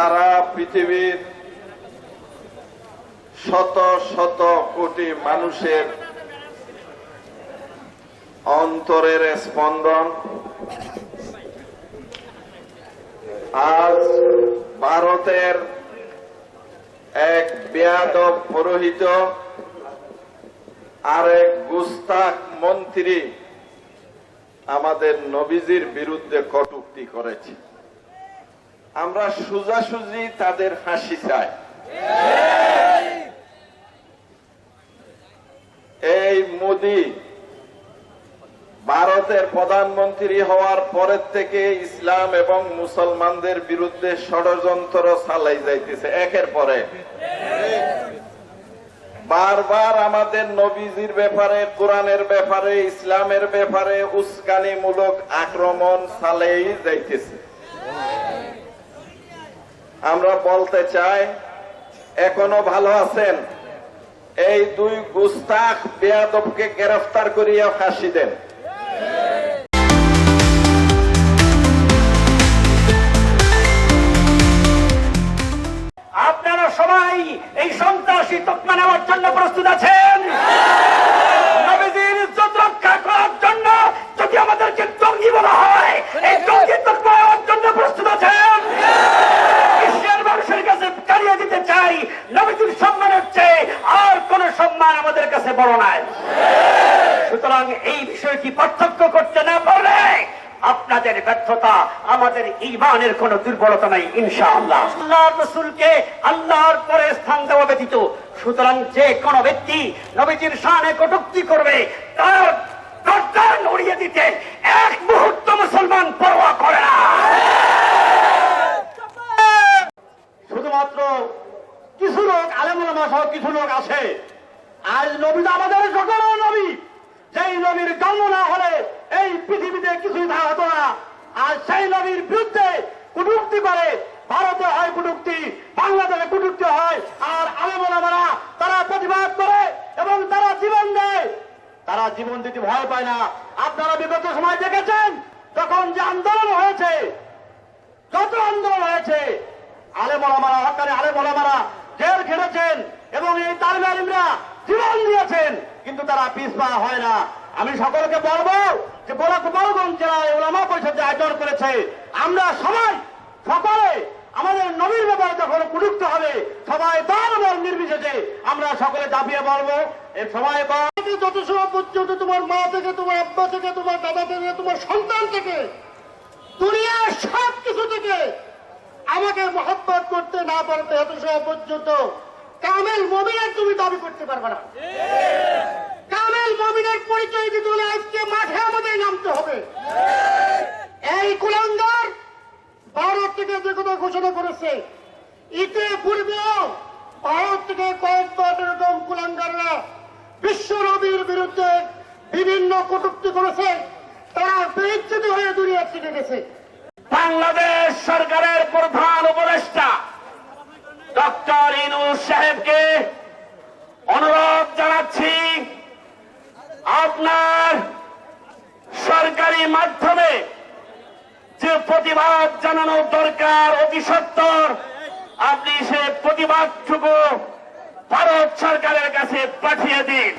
সারা পৃথিবীর শত শত কোটি মানুষের অন্তরের স্পন্দন। আজ ভারতের এক বেয়াদব পুরোহিত আর এক গুস্তাখ মন্ত্রী আমাদের নবীজির বিরুদ্ধে কটূক্তি করেছে। আমরা সোজাসুজি তাদের ফাঁসি চাই। এই মোদি ভারতের প্রধানমন্ত্রী হওয়ার পরের থেকে ইসলাম এবং মুসলমানদের বিরুদ্ধে ষড়যন্ত্র চালাই যাইতেছে একের পরে। বারবার আমাদের নবীজির ব্যাপারে, কোরআনের ব্যাপারে, ইসলামের ব্যাপারে উস্কানিমূলক আক্রমণ চালাই যাইতেছে। আমরা বলতে চাই, এখনো ভালো আছেন, এই দুই গুস্তাখ বেয়াদবকে গ্রেফতার করিয়া ফাঁসি দেন। আপনারা সবাই এই সন্ত্রাসী তকমা নেওয়ার জন্য প্রস্তুত আছেন? নবীজির ইজ্জত রক্ষা করার জন্য যদি আমাদেরকে জঙ্গি বলা হয়, এই জঙ্গি তকমা নেওয়ার জন্য প্রস্তুত আছেন? বিশ্বের মানুষের কাছে জানিয়ে দিতে চাই, নবীজির সম্মান হচ্ছে আর কোন সম্মান আমাদের কাছে বড় নাই। সুতরাং এই বিষয়টি পার্থক্য করতে না পারলে আপনাদের ব্যর্থতা, আমাদের ঈমানের কোন দুর্বলতা নাই ইনশাআল্লাহ। আল্লাহর রাসূলকে আল্লাহর পরে স্থান দেওয়া ব্যতীত সুতরাং যে কোন ব্যক্তি নবীজির শানে কটূক্তি করবে তার গর্দান উড়িয়ে দিতে এক মুহূর্ত মুসলমান পরোয়া করে না। শুধুমাত্র কিছু লোক, আলেম ওলামা সহ কিছু লোক আছে, আজ নবী আমাদের সকল নবী, যেই নবীর জন্ম না হলে এই পৃথিবীতে কিছুই হতো না। আর সেই নবীর বিরুদ্ধে কটূক্তি করে। ভারতে হয় কটূক্তি, বাংলাদেশে কটূক্তি হয়, আর আলেম ওলামারা তারা প্রতিবাদ করে এবং তারা জীবন দেয়। তারা জীবন দিতে ভয় পায় না। আপনারা বিগত সময় দেখেছেন, যখন যে আন্দোলন হয়েছে, যত আন্দোলন হয়েছে, আলেম ওলামারা, হকানি আলেম ওলামারা জেল খেটেছেন এবং এই তালিবে আলিমরা জীবন দিয়েছেন, কিন্তু তারা পিছপা হয় না। আমি সকলকে বলবো যে বড়গঞ্জ জেলায় ওলামা পরিষদ যে আয়োজন করেছে, আমরা সবাই সকলে আমাদের নবীর ব্যাপারে যখন কটূক্তি হবে, সবাই দল বল নির্বিশেষে আমরা সকলে দাবিয়ে বলবো, এর সবাই যত সময় পর্যন্ত তোমার মা থেকে, তোমার আব্বা থেকে, তোমার দাদা থেকে, তোমার সন্তান থেকে, দুনিয়ার সব কিছু থেকে আমাকে মহব্বত করতে না পারবে, এত সময় পর্যন্ত কামেল মুমিনের তুমি দাবি করতে পারবে না। কামেল মুমিনের পরিচয় দিতে হলে আজকে মাঠে আমাদের নামতে হবে। এই কুলাঙ্গার ভারত থেকে যে কথা ঘোষণা করেছে, ইতিপূর্বেও ভারত থেকে কয়েকবার এরকম কুলাঙ্গাররা বিশ্ব নবীর বিরুদ্ধে বিভিন্ন কটূক্তি করেছে, তারা বেইজ্জতি হয়ে দুনিয়া থেকে গেছে। বাংলাদেশ সরকারের প্রধান উপদেষ্টা ডক্টর ইউনূস সাহেবকে অনুরোধ জানাচ্ছি, আপনার সরকারি মাধ্যমে যে প্রতিবাদ জানানো দরকার অতি সত্বর, আপনি সে প্রতিবাদটুকু ভারত সরকারের কাছে পাঠিয়ে দিন।